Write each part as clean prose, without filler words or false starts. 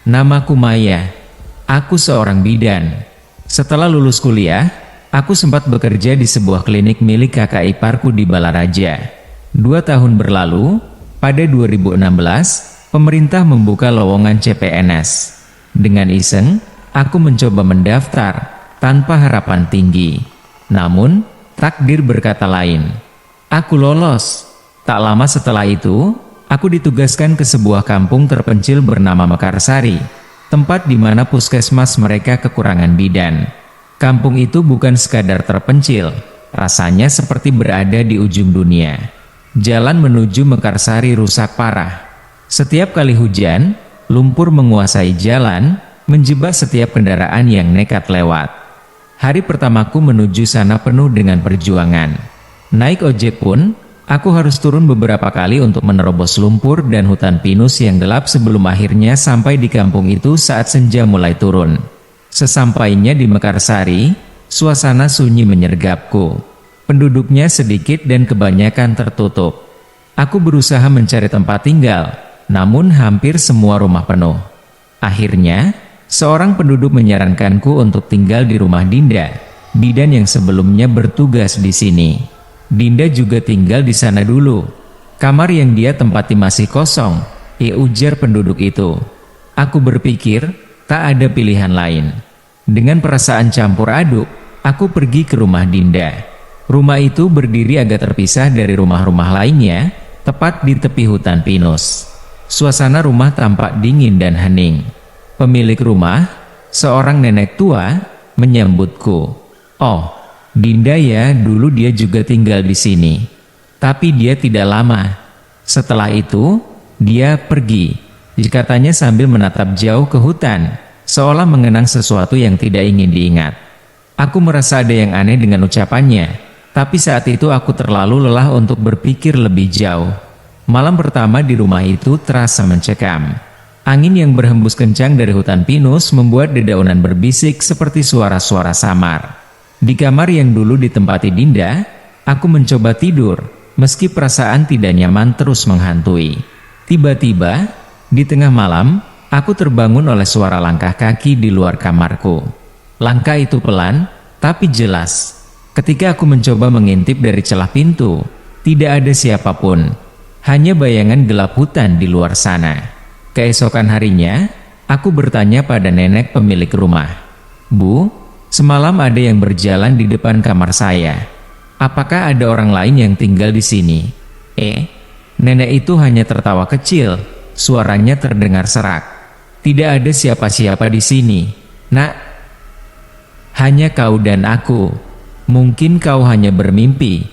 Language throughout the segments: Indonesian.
Namaku Maya. Aku seorang bidan. Setelah lulus kuliah, aku sempat bekerja di sebuah klinik milik kakak iparku di Balaraja. 2 tahun berlalu, pada 2016, pemerintah membuka lowongan CPNS. Dengan iseng, aku mencoba mendaftar, tanpa harapan tinggi. Namun, takdir berkata lain. Aku lolos. Tak lama setelah itu, aku ditugaskan ke sebuah kampung terpencil bernama Mekarsari, tempat di mana puskesmas mereka kekurangan bidan. Kampung itu bukan sekadar terpencil, rasanya seperti berada di ujung dunia. Jalan menuju Mekarsari rusak parah. Setiap kali hujan, lumpur menguasai jalan, menjebak setiap kendaraan yang nekat lewat. Hari pertamaku menuju sana penuh dengan perjuangan. Naik ojek pun, aku harus turun beberapa kali untuk menerobos lumpur dan hutan pinus yang gelap sebelum akhirnya sampai di kampung itu saat senja mulai turun. Sesampainya di Mekarsari, suasana sunyi menyergapku. Penduduknya sedikit dan kebanyakan tertutup. Aku berusaha mencari tempat tinggal, namun hampir semua rumah penuh. Akhirnya, seorang penduduk menyarankanku untuk tinggal di rumah Dinda, bidan yang sebelumnya bertugas di sini. Dinda juga tinggal di sana dulu. Kamar yang dia tempati masih kosong, ujar penduduk itu. Aku berpikir, tak ada pilihan lain. Dengan perasaan campur aduk, aku pergi ke rumah Dinda. Rumah itu berdiri agak terpisah dari rumah-rumah lainnya, tepat di tepi hutan pinus. Suasana rumah tampak dingin dan hening. Pemilik rumah, seorang nenek tua, menyambutku. Oh, Dinda ya, dulu dia juga tinggal di sini. Tapi dia tidak lama. Setelah itu, dia pergi, katanya sambil menatap jauh ke hutan, seolah mengenang sesuatu yang tidak ingin diingat. Aku merasa ada yang aneh dengan ucapannya. Tapi saat itu aku terlalu lelah untuk berpikir lebih jauh. Malam pertama di rumah itu terasa mencekam. Angin yang berhembus kencang dari hutan pinus membuat dedaunan berbisik seperti suara-suara samar. Di kamar yang dulu ditempati Dinda, aku mencoba tidur, meski perasaan tidak nyaman terus menghantui. Tiba-tiba, di tengah malam, aku terbangun oleh suara langkah kaki di luar kamarku. Langkah itu pelan, tapi jelas. Ketika aku mencoba mengintip dari celah pintu, tidak ada siapapun. Hanya bayangan gelap hutan di luar sana. Keesokan harinya, aku bertanya pada nenek pemilik rumah. Bu, semalam ada yang berjalan di depan kamar saya. Apakah ada orang lain yang tinggal di sini? Nenek itu hanya tertawa kecil, suaranya terdengar serak. Tidak ada siapa-siapa di sini, Nak. Hanya kau dan aku. Mungkin kau hanya bermimpi.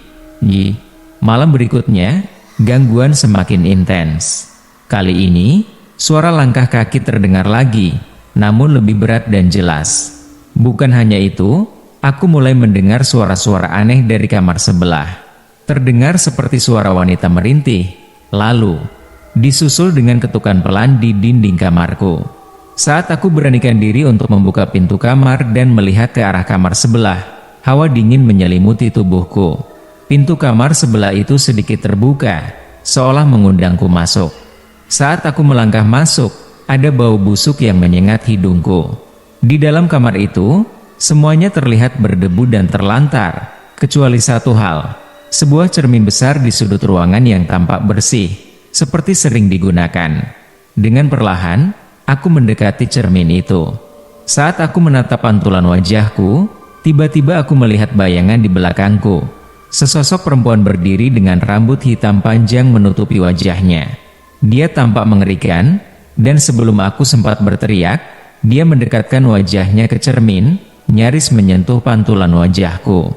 Malam berikutnya, gangguan semakin intens. Kali ini, suara langkah kaki terdengar lagi, namun lebih berat dan jelas. Bukan hanya itu, aku mulai mendengar suara-suara aneh dari kamar sebelah. Terdengar seperti suara wanita merintih, lalu disusul dengan ketukan pelan di dinding kamarku. Saat aku beranikan diri untuk membuka pintu kamar dan melihat ke arah kamar sebelah, hawa dingin menyelimuti tubuhku. Pintu kamar sebelah itu sedikit terbuka, seolah mengundangku masuk. Saat aku melangkah masuk, ada bau busuk yang menyengat hidungku. Di dalam kamar itu, semuanya terlihat berdebu dan terlantar, kecuali satu hal, sebuah cermin besar di sudut ruangan yang tampak bersih, seperti sering digunakan. Dengan perlahan, aku mendekati cermin itu. Saat aku menatap pantulan wajahku, tiba-tiba aku melihat bayangan di belakangku. Sesosok perempuan berdiri dengan rambut hitam panjang menutupi wajahnya. Dia tampak mengerikan, dan sebelum aku sempat berteriak, dia mendekatkan wajahnya ke cermin, nyaris menyentuh pantulan wajahku.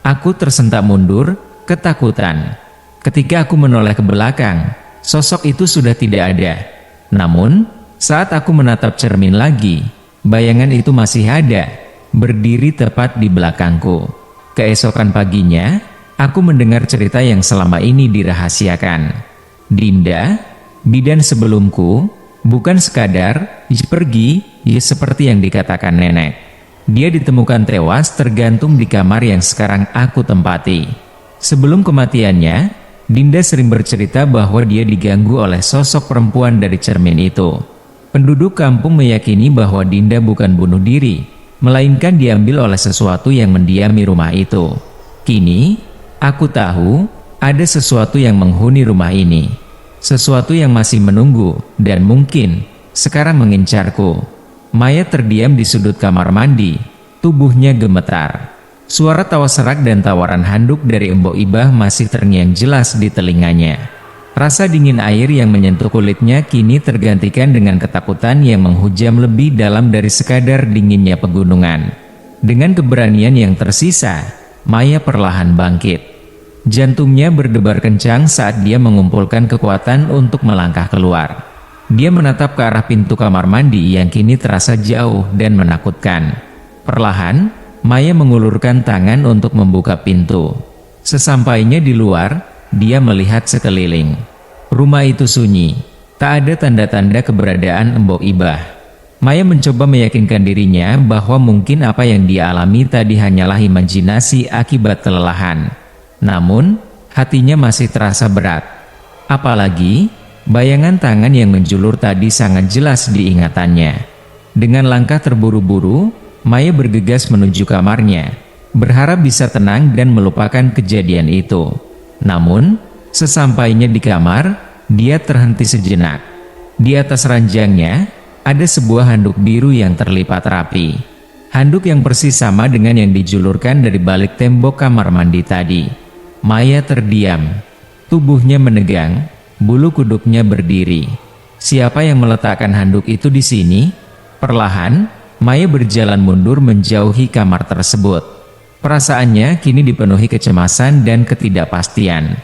Aku tersentak mundur, ketakutan. Ketika aku menoleh ke belakang, sosok itu sudah tidak ada. Namun, saat aku menatap cermin lagi, bayangan itu masih ada, berdiri tepat di belakangku. Keesokan paginya, aku mendengar cerita yang selama ini dirahasiakan. Dinda, bidan sebelumku, bukan sekadar pergi, seperti yang dikatakan nenek. Dia ditemukan tewas tergantung di kamar yang sekarang aku tempati. Sebelum kematiannya, Dinda sering bercerita bahwa dia diganggu oleh sosok perempuan dari cermin itu. Penduduk kampung meyakini bahwa Dinda bukan bunuh diri, melainkan diambil oleh sesuatu yang mendiami rumah itu. Kini, aku tahu, ada sesuatu yang menghuni rumah ini. Sesuatu yang masih menunggu, dan mungkin, sekarang mengincarku. Maya terdiam di sudut kamar mandi, tubuhnya gemetar. Suara tawa serak dan tawaran handuk dari Embok Ibah masih terngiang jelas di telinganya. Rasa dingin air yang menyentuh kulitnya kini tergantikan dengan ketakutan yang menghujam lebih dalam dari sekadar dinginnya pegunungan. Dengan keberanian yang tersisa, Maya perlahan bangkit. Jantungnya berdebar kencang saat dia mengumpulkan kekuatan untuk melangkah keluar. Dia menatap ke arah pintu kamar mandi yang kini terasa jauh dan menakutkan. Perlahan, Maya mengulurkan tangan untuk membuka pintu. Sesampainya di luar, dia melihat sekeliling. Rumah itu sunyi, tak ada tanda-tanda keberadaan Embok Ibah. Maya mencoba meyakinkan dirinya bahwa mungkin apa yang dia alami tadi hanyalah imajinasi akibat kelelahan. Namun, hatinya masih terasa berat. Apalagi, bayangan tangan yang menjulur tadi sangat jelas diingatannya. Dengan langkah terburu-buru, Maya bergegas menuju kamarnya, berharap bisa tenang dan melupakan kejadian itu. Namun, sesampainya di kamar, dia terhenti sejenak. Di atas ranjangnya, ada sebuah handuk biru yang terlipat rapi. Handuk yang persis sama dengan yang dijulurkan dari balik tembok kamar mandi tadi. Maya terdiam. Tubuhnya menegang, bulu kuduknya berdiri. Siapa yang meletakkan handuk itu di sini? Perlahan, Maya berjalan mundur menjauhi kamar tersebut. Perasaannya kini dipenuhi kecemasan dan ketidakpastian.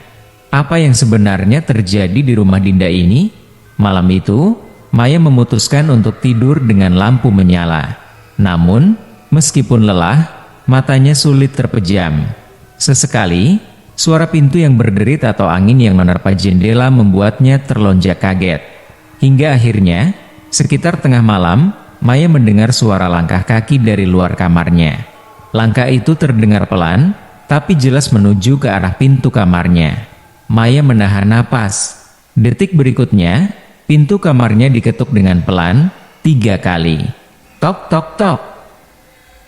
Apa yang sebenarnya terjadi di rumah Dinda ini? Malam itu, Maya memutuskan untuk tidur dengan lampu menyala. Namun, meskipun lelah, matanya sulit terpejam. Sesekali, suara pintu yang berderit atau angin yang menerpa jendela membuatnya terlonjak kaget. Hingga akhirnya, sekitar tengah malam, Maya mendengar suara langkah kaki dari luar kamarnya. Langkah itu terdengar pelan, tapi jelas menuju ke arah pintu kamarnya. Maya menahan napas. Detik berikutnya, pintu kamarnya diketuk dengan pelan, 3 kali. Tok tok tok.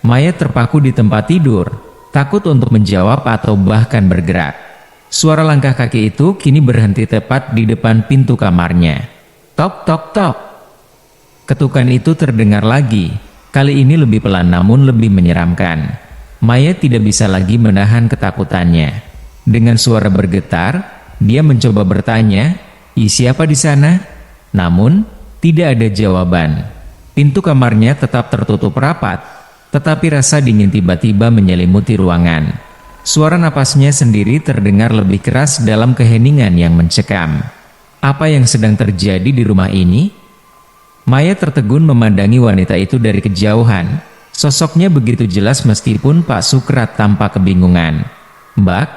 Maya terpaku di tempat tidur, takut untuk menjawab atau bahkan bergerak. Suara langkah kaki itu kini berhenti tepat di depan pintu kamarnya. Tok tok tok. Ketukan itu terdengar lagi, kali ini lebih pelan namun lebih menyeramkan. Maya tidak bisa lagi menahan ketakutannya. Dengan suara bergetar, dia mencoba bertanya, siapa di sana? Namun, tidak ada jawaban. Pintu kamarnya tetap tertutup rapat, tetapi rasa dingin tiba-tiba menyelimuti ruangan. Suara napasnya sendiri terdengar lebih keras dalam keheningan yang mencekam. Apa yang sedang terjadi di rumah ini? Maya tertegun memandangi wanita itu dari kejauhan. Sosoknya begitu jelas meskipun Pak Sukrat tampak kebingungan. Mbak,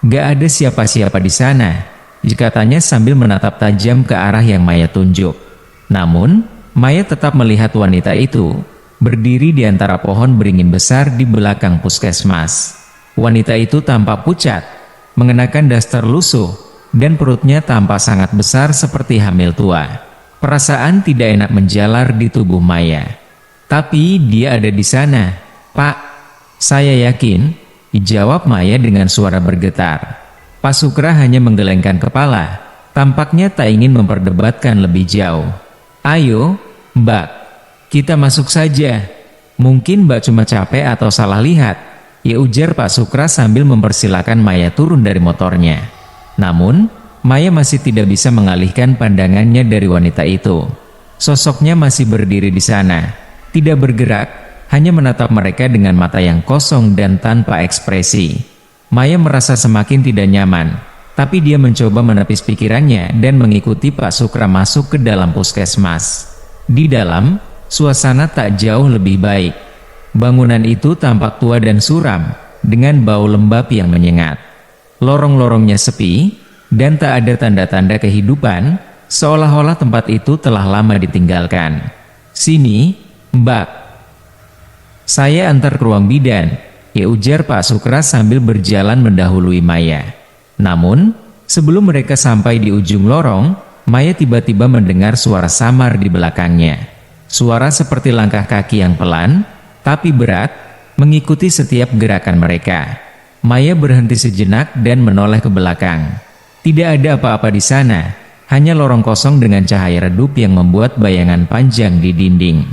gak ada siapa-siapa di sana, katanya sambil menatap tajam ke arah yang Maya tunjuk. Namun, Maya tetap melihat wanita itu, berdiri di antara pohon beringin besar di belakang puskesmas. Wanita itu tampak pucat, mengenakan daster lusuh, dan perutnya tampak sangat besar seperti hamil tua. Perasaan tidak enak menjalar di tubuh Maya. Tapi dia ada di sana, Pak. Saya yakin, dijawab Maya dengan suara bergetar. Pak Sukra hanya menggelengkan kepala, tampaknya tak ingin memperdebatkan lebih jauh. Ayo, Mbak, kita masuk saja. Mungkin Mbak cuma capek atau salah lihat, ya ujar Pak Sukra sambil mempersilahkan Maya turun dari motornya. Namun, Maya masih tidak bisa mengalihkan pandangannya dari wanita itu. Sosoknya masih berdiri di sana, tidak bergerak, hanya menatap mereka dengan mata yang kosong dan tanpa ekspresi. Maya merasa semakin tidak nyaman, tapi dia mencoba menepis pikirannya dan mengikuti Pak Sukra masuk ke dalam puskesmas. Di dalam, suasana tak jauh lebih baik. Bangunan itu tampak tua dan suram, dengan bau lembab yang menyengat. Lorong-lorongnya sepi, dan tak ada tanda-tanda kehidupan, seolah-olah tempat itu telah lama ditinggalkan. Sini, Mbak. Saya antar ke ruang bidan, ya ujar Pak Sukra sambil berjalan mendahului Maya. Namun, sebelum mereka sampai di ujung lorong, Maya tiba-tiba mendengar suara samar di belakangnya. Suara seperti langkah kaki yang pelan, tapi berat, mengikuti setiap gerakan mereka. Maya berhenti sejenak dan menoleh ke belakang. Tidak ada apa-apa di sana, hanya lorong kosong dengan cahaya redup yang membuat bayangan panjang di dinding.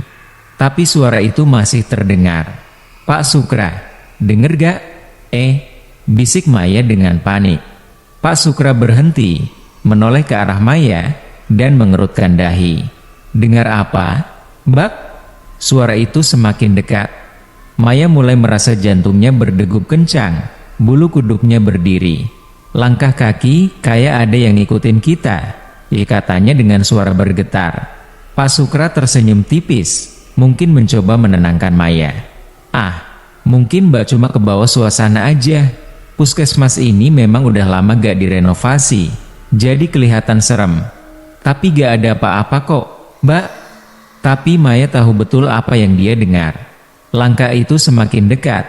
Tapi suara itu masih terdengar. "Pak Sukra, denger gak?" Bisik Maya dengan panik. Pak Sukra berhenti, menoleh ke arah Maya, dan mengerutkan dahi. "Dengar apa, Mbak?" Suara itu semakin dekat. Maya mulai merasa jantungnya berdegup kencang, bulu kuduknya berdiri. "Langkah kaki, kayak ada yang ngikutin kita," katanya dengan suara bergetar. Pak Sukra tersenyum tipis, mungkin mencoba menenangkan Maya. Mungkin Mbak cuma kebawa suasana aja. Puskesmas ini memang udah lama gak direnovasi, jadi kelihatan serem. Tapi gak ada apa-apa kok, Mbak." Tapi Maya tahu betul apa yang dia dengar. Langkah itu semakin dekat,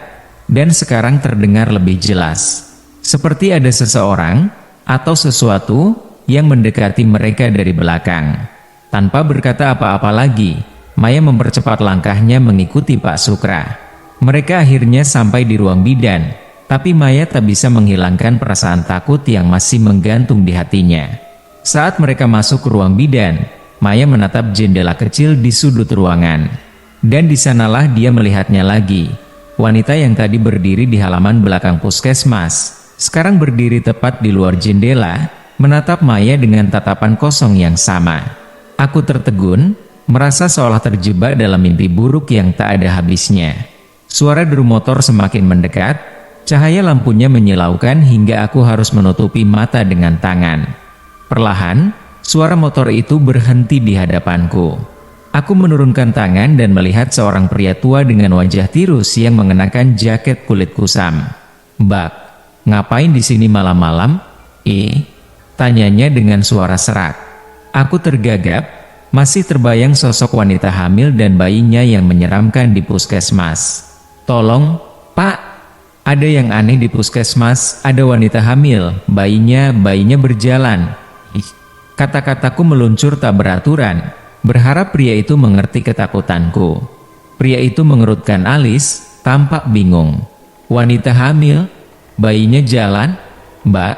dan sekarang terdengar lebih jelas. Seperti ada seseorang, atau sesuatu, yang mendekati mereka dari belakang. Tanpa berkata apa-apa lagi, Maya mempercepat langkahnya mengikuti Pak Sukra. Mereka akhirnya sampai di ruang bidan, tapi Maya tak bisa menghilangkan perasaan takut yang masih menggantung di hatinya. Saat mereka masuk ke ruang bidan, Maya menatap jendela kecil di sudut ruangan. Dan di sanalah dia melihatnya lagi. Wanita yang tadi berdiri di halaman belakang puskesmas, sekarang berdiri tepat di luar jendela, menatap Maya dengan tatapan kosong yang sama. Aku tertegun, merasa seolah terjebak dalam mimpi buruk yang tak ada habisnya. Suara deru motor semakin mendekat, cahaya lampunya menyilaukan hingga aku harus menutupi mata dengan tangan. Perlahan, suara motor itu berhenti di hadapanku. Aku menurunkan tangan dan melihat seorang pria tua dengan wajah tirus yang mengenakan jaket kulit kusam. "Mbak, ngapain di sini malam-malam?" Tanyanya dengan suara serak. Aku tergagap, masih terbayang sosok wanita hamil dan bayinya yang menyeramkan di puskesmas. "Tolong, Pak, ada yang aneh di puskesmas, ada wanita hamil, bayinya berjalan." Kata-kataku meluncur tak beraturan. Berharap pria itu mengerti ketakutanku. Pria itu mengerutkan alis, tampak bingung. "Wanita hamil? Bayinya jalan? Mbak,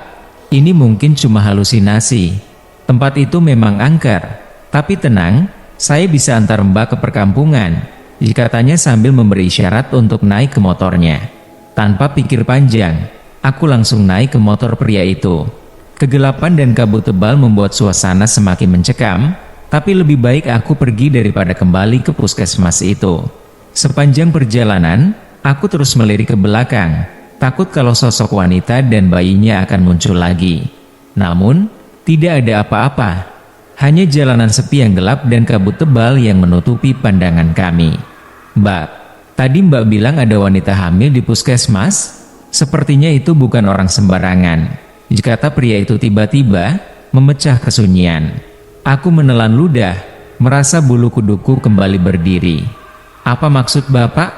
ini mungkin cuma halusinasi. Tempat itu memang angker. Tapi tenang, saya bisa antar Mbak ke perkampungan," katanya sambil memberi isyarat untuk naik ke motornya. Tanpa pikir panjang, aku langsung naik ke motor pria itu. Kegelapan dan kabut tebal membuat suasana semakin mencekam, tapi lebih baik aku pergi daripada kembali ke puskesmas itu. Sepanjang perjalanan, aku terus melirik ke belakang, takut kalau sosok wanita dan bayinya akan muncul lagi. Namun, tidak ada apa-apa. Hanya jalanan sepi yang gelap dan kabut tebal yang menutupi pandangan kami. "Mbak, tadi Mbak bilang ada wanita hamil di puskesmas? Sepertinya itu bukan orang sembarangan," kata pria itu tiba-tiba, memecah kesunyian. Aku menelan ludah, merasa bulu kuduku kembali berdiri. "Apa maksud Bapak?"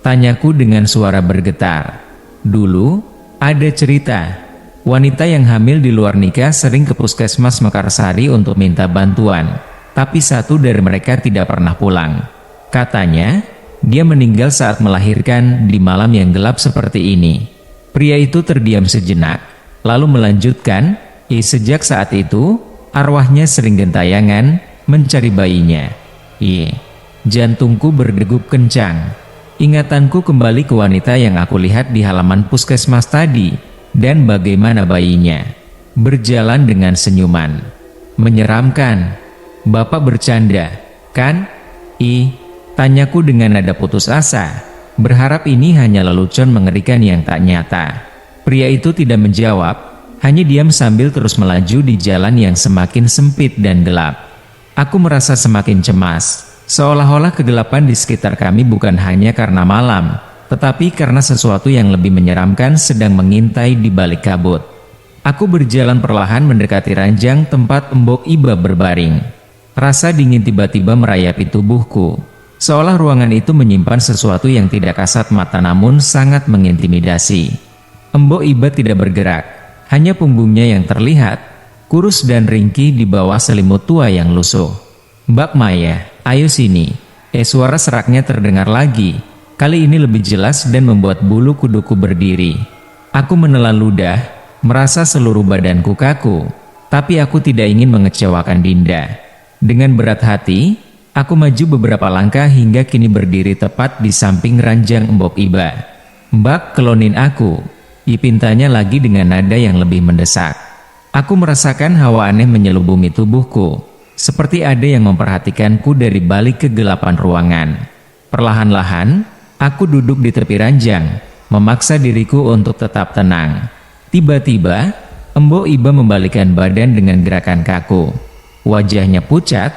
Tanyaku dengan suara bergetar. Dulu, ada cerita. Wanita yang hamil di luar nikah sering ke puskesmas Mekarsari untuk minta bantuan. Tapi satu dari mereka tidak pernah pulang. Katanya, dia meninggal saat melahirkan di malam yang gelap seperti ini. Pria itu terdiam sejenak, lalu melanjutkan, sejak saat itu, arwahnya sering gentayangan, mencari bayinya. Jantungku berdegup kencang. Ingatanku kembali ke wanita yang aku lihat di halaman puskesmas tadi, dan bagaimana bayinya berjalan dengan senyuman. Menyeramkan. "Bapak bercanda, kan?" Tanyaku dengan nada putus asa, berharap ini hanya lelucon mengerikan yang tak nyata. Pria itu tidak menjawab, hanya diam sambil terus melaju di jalan yang semakin sempit dan gelap. Aku merasa semakin cemas, seolah-olah kegelapan di sekitar kami bukan hanya karena malam, tetapi karena sesuatu yang lebih menyeramkan sedang mengintai di balik kabut. Aku berjalan perlahan mendekati ranjang tempat Mbok Iba berbaring. Rasa dingin tiba-tiba merayapi tubuhku, seolah ruangan itu menyimpan sesuatu yang tidak kasat mata namun sangat mengintimidasi. Mbok Iba tidak bergerak, hanya punggungnya yang terlihat. kurus dan ringkih di bawah selimut tua yang lusuh. "Mbak Maya, ayo sini." Suara seraknya terdengar lagi. Kali ini lebih jelas dan membuat bulu kuduku berdiri. Aku menelan ludah, merasa seluruh badanku kaku. Tapi aku tidak ingin mengecewakan Dinda. Dengan berat hati, aku maju beberapa langkah hingga kini berdiri tepat di samping ranjang Mbok Iba. "Mbak, kelonin aku," dipintanya lagi dengan nada yang lebih mendesak. Aku merasakan hawa aneh menyelubungi tubuhku, seperti ada yang memperhatikanku dari balik kegelapan ruangan. Perlahan-lahan, aku duduk di tepi ranjang, memaksa diriku untuk tetap tenang. Tiba-tiba, Mbok Iba membalikkan badan dengan gerakan kaku. Wajahnya pucat,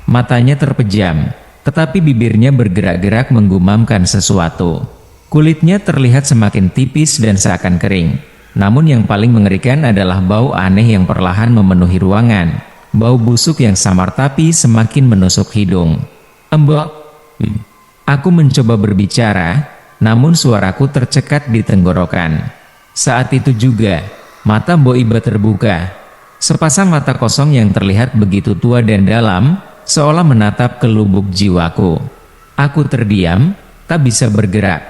matanya terpejam, tetapi bibirnya bergerak-gerak menggumamkan sesuatu. Kulitnya terlihat semakin tipis dan seakan kering. Namun yang paling mengerikan adalah bau aneh yang perlahan memenuhi ruangan. Bau busuk yang samar tapi semakin menusuk hidung. "Mbok." Aku mencoba berbicara, namun suaraku tercekat di tenggorokan. Saat itu juga, mata Mbok Iba terbuka. Sepasang mata kosong yang terlihat begitu tua dan dalam, seolah menatap ke lubuk jiwaku. Aku terdiam, tak bisa bergerak.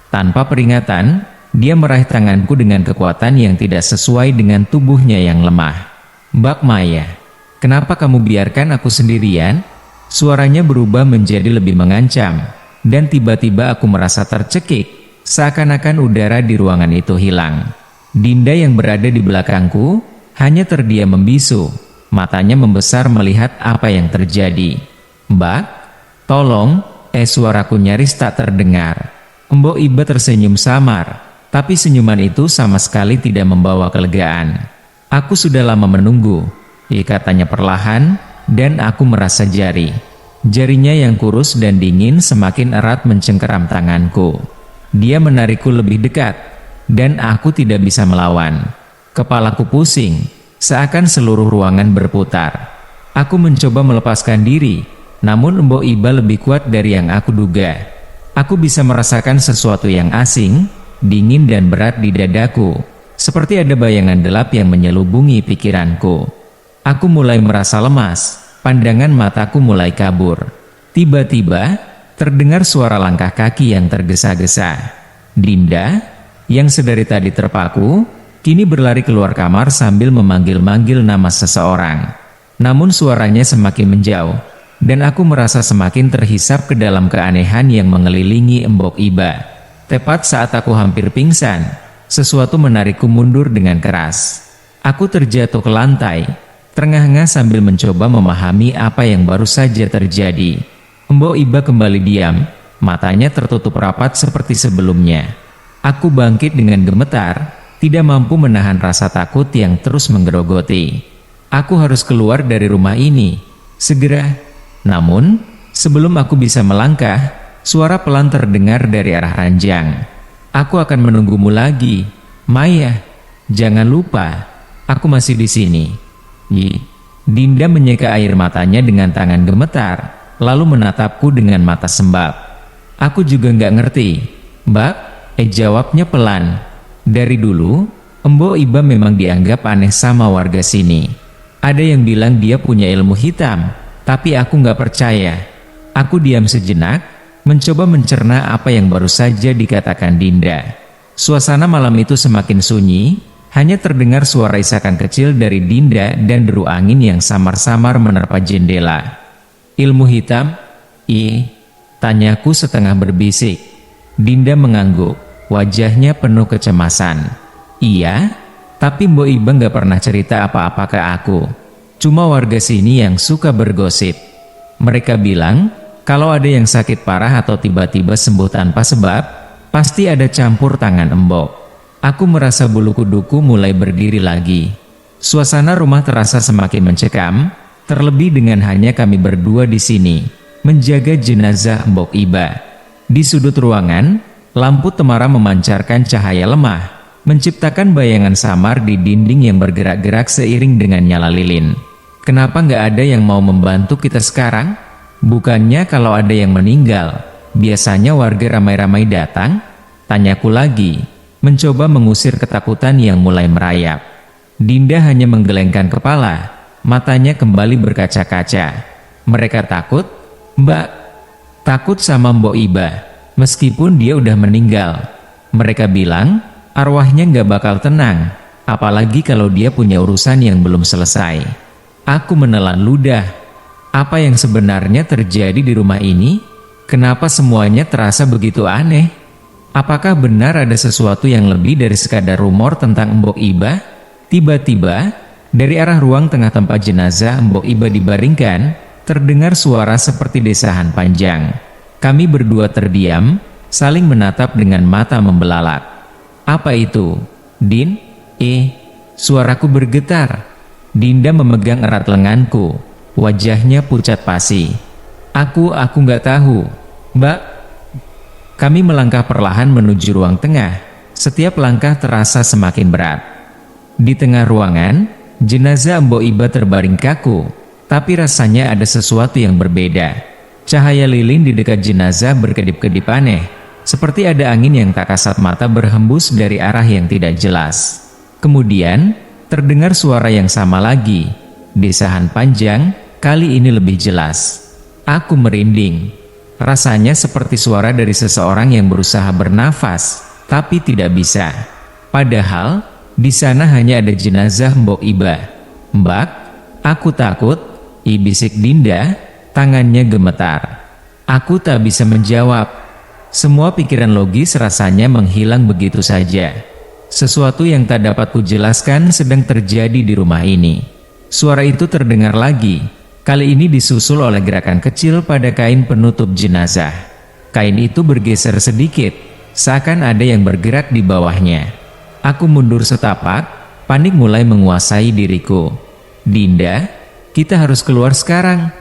Tanpa peringatan, dia meraih tanganku dengan kekuatan yang tidak sesuai dengan tubuhnya yang lemah. "Mbak Maya, kenapa kamu biarkan aku sendirian?" Suaranya berubah menjadi lebih mengancam, dan tiba-tiba aku merasa tercekik, seakan-akan udara di ruangan itu hilang. Dinda yang berada di belakangku hanya terdiam membisu, matanya membesar melihat apa yang terjadi. "Mbak, tolong." Suaraku nyaris tak terdengar. Mbok Iba tersenyum samar, tapi senyuman itu sama sekali tidak membawa kelegaan. "Aku sudah lama menunggu," katanya perlahan, dan aku merasa jarinya yang kurus dan dingin semakin erat mencengkeram tanganku. Dia menarikku lebih dekat, dan aku tidak bisa melawan. Kepalaku pusing, seakan seluruh ruangan berputar. Aku mencoba melepaskan diri, namun Mbok Iba lebih kuat dari yang aku duga. Aku bisa merasakan sesuatu yang asing, dingin dan berat di dadaku, seperti ada bayangan gelap yang menyelubungi pikiranku. Aku mulai merasa lemas, pandangan mataku mulai kabur. Tiba-tiba, terdengar suara langkah kaki yang tergesa-gesa. Dinda, yang sedari tadi terpaku, kini berlari keluar kamar sambil memanggil-manggil nama seseorang. Namun suaranya semakin menjauh, dan aku merasa semakin terhisap ke dalam keanehan yang mengelilingi Mbok Iba. Tepat saat aku hampir pingsan, sesuatu menarikku mundur dengan keras. Aku terjatuh ke lantai, terengah-engah sambil mencoba memahami apa yang baru saja terjadi. Mbok Iba kembali diam, matanya tertutup rapat seperti sebelumnya. Aku bangkit dengan gemetar, tidak mampu menahan rasa takut yang terus menggerogoti. Aku harus keluar dari rumah ini, segera. Namun, sebelum aku bisa melangkah, suara pelan terdengar dari arah ranjang. "Aku akan menunggumu lagi, Maya. Jangan lupa, aku masih di sini." Dinda menyeka air matanya dengan tangan gemetar, lalu menatapku dengan mata sembab. "Aku juga nggak ngerti, Mbak," jawabnya pelan. "Dari dulu, Mbok Iba memang dianggap aneh sama warga sini. Ada yang bilang dia punya ilmu hitam, tapi aku nggak percaya." Aku diam sejenak, mencoba mencerna apa yang baru saja dikatakan Dinda. Suasana malam itu semakin sunyi, hanya terdengar suara isakan kecil dari Dinda dan deru angin yang samar-samar menerpa jendela. "Ilmu hitam? Tanyaku setengah berbisik. Dinda mengangguk, wajahnya penuh kecemasan. "Iya, tapi Mbok Iba nggak pernah cerita apa-apa ke aku. Cuma warga sini yang suka bergosip. Mereka bilang, kalau ada yang sakit parah atau tiba-tiba sembuh tanpa sebab, pasti ada campur tangan Mbok." Aku merasa bulu kuduku mulai berdiri lagi. Suasana rumah terasa semakin mencekam, terlebih dengan hanya kami berdua di sini, menjaga jenazah Mbok Iba. Di sudut ruangan, lampu temara memancarkan cahaya lemah, menciptakan bayangan samar di dinding yang bergerak-gerak seiring dengan nyala lilin. "Kenapa nggak ada yang mau membantu kita sekarang? Bukannya kalau ada yang meninggal, biasanya warga ramai-ramai datang?" Tanyaku lagi, mencoba mengusir ketakutan yang mulai merayap. Dinda hanya menggelengkan kepala, matanya kembali berkaca-kaca. Mereka takut, Mbak. Takut sama Mbok Iba, meskipun dia udah meninggal. Mereka bilang, arwahnya nggak bakal tenang, apalagi kalau dia punya urusan yang belum selesai. Aku menelan ludah. Apa yang sebenarnya terjadi di rumah ini? Kenapa semuanya terasa begitu aneh? Apakah benar ada sesuatu yang lebih dari sekadar rumor tentang Mbok Iba? Tiba-tiba, dari arah ruang tengah tempat jenazah Mbok Iba dibaringkan, terdengar suara seperti desahan panjang. Kami berdua terdiam, saling menatap dengan mata membelalak. Apa itu? Din? Suaraku bergetar. Dinda memegang erat lenganku. Wajahnya pucat pasi. Aku nggak tahu. Mbak. Kami melangkah perlahan menuju ruang tengah. Setiap langkah terasa semakin berat. Di tengah ruangan, jenazah Mbok Iba terbaring kaku, tapi rasanya ada sesuatu yang berbeda. Cahaya lilin di dekat jenazah berkedip-kedip aneh, seperti ada angin yang tak kasat mata berhembus dari arah yang tidak jelas. Kemudian, terdengar suara yang sama lagi. Desahan panjang, kali ini lebih jelas. Aku merinding. Rasanya seperti suara dari seseorang yang berusaha bernafas, tapi tidak bisa. Padahal, di sana hanya ada jenazah Mbok Iba. Mbak, aku takut, bisik Dinda, tangannya gemetar. Aku tak bisa menjawab. Semua pikiran logis rasanya menghilang begitu saja. Sesuatu yang tak dapat kujelaskan sedang terjadi di rumah ini. Suara itu terdengar lagi. Kali ini disusul oleh gerakan kecil pada kain penutup jenazah. Kain itu bergeser sedikit, seakan ada yang bergerak di bawahnya. Aku mundur setapak, panik mulai menguasai diriku. Dinda, kita harus keluar sekarang,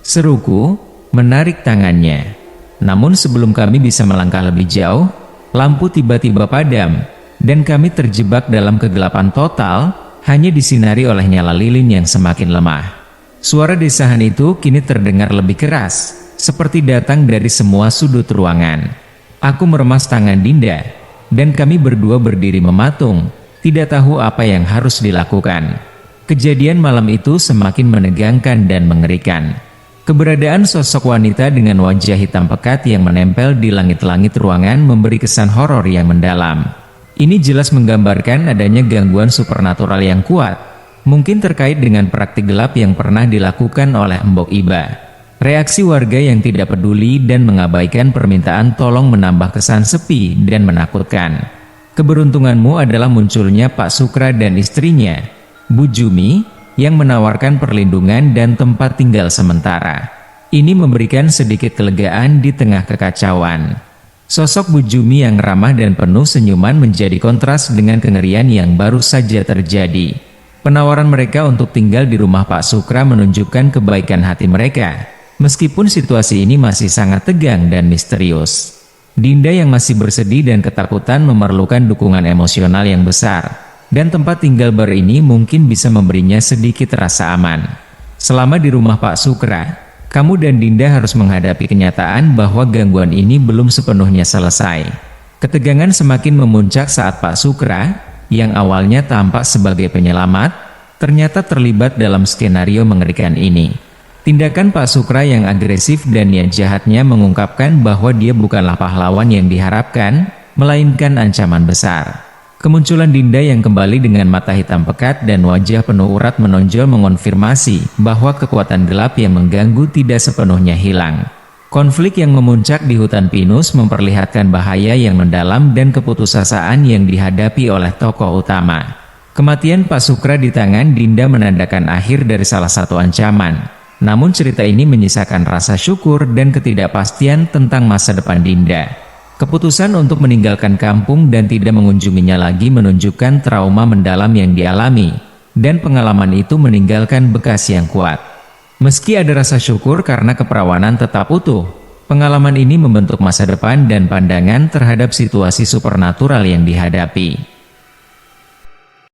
seruku, menarik tangannya. Namun sebelum kami bisa melangkah lebih jauh, lampu tiba-tiba padam, dan kami terjebak dalam kegelapan total, hanya disinari oleh nyala lilin yang semakin lemah. Suara desahan itu kini terdengar lebih keras, seperti datang dari semua sudut ruangan. Aku meremas tangan Dinda, dan kami berdua berdiri mematung, tidak tahu apa yang harus dilakukan. Kejadian malam itu semakin menegangkan dan mengerikan. Keberadaan sosok wanita dengan wajah hitam pekat yang menempel di langit-langit ruangan memberi kesan horor yang mendalam. Ini jelas menggambarkan adanya gangguan supernatural yang kuat, mungkin terkait dengan praktik gelap yang pernah dilakukan oleh Mbok Iba. Reaksi warga yang tidak peduli dan mengabaikan permintaan tolong menambah kesan sepi dan menakutkan. Keberuntunganmu adalah munculnya Pak Sukra dan istrinya, Bu Jumi, yang menawarkan perlindungan dan tempat tinggal sementara. Ini memberikan sedikit kelegaan di tengah kekacauan. Sosok Bu Jumi yang ramah dan penuh senyuman menjadi kontras dengan kengerian yang baru saja terjadi. Penawaran mereka untuk tinggal di rumah Pak Sukra menunjukkan kebaikan hati mereka. Meskipun situasi ini masih sangat tegang dan misterius. Dinda yang masih bersedih dan ketakutan memerlukan dukungan emosional yang besar. Dan tempat tinggal baru ini mungkin bisa memberinya sedikit rasa aman. Selama di rumah Pak Sukra, kamu dan Dinda harus menghadapi kenyataan bahwa gangguan ini belum sepenuhnya selesai. Ketegangan semakin memuncak saat Pak Sukra, yang awalnya tampak sebagai penyelamat, ternyata terlibat dalam skenario mengerikan ini. Tindakan Pak Sukra yang agresif dan niat jahatnya mengungkapkan bahwa dia bukanlah pahlawan yang diharapkan, melainkan ancaman besar. Kemunculan Dinda yang kembali dengan mata hitam pekat dan wajah penuh urat menonjol mengonfirmasi bahwa kekuatan gelap yang mengganggu tidak sepenuhnya hilang. Konflik yang memuncak di hutan pinus memperlihatkan bahaya yang mendalam dan keputusasaan yang dihadapi oleh tokoh utama. Kematian Pak Sukra di tangan Dinda menandakan akhir dari salah satu ancaman. Namun cerita ini menyisakan rasa syukur dan ketidakpastian tentang masa depan Dinda. Keputusan untuk meninggalkan kampung dan tidak mengunjunginya lagi menunjukkan trauma mendalam yang dialami, dan pengalaman itu meninggalkan bekas yang kuat. Meski ada rasa syukur karena keperawanan tetap utuh, pengalaman ini membentuk masa depan dan pandangan terhadap situasi supernatural yang dihadapi.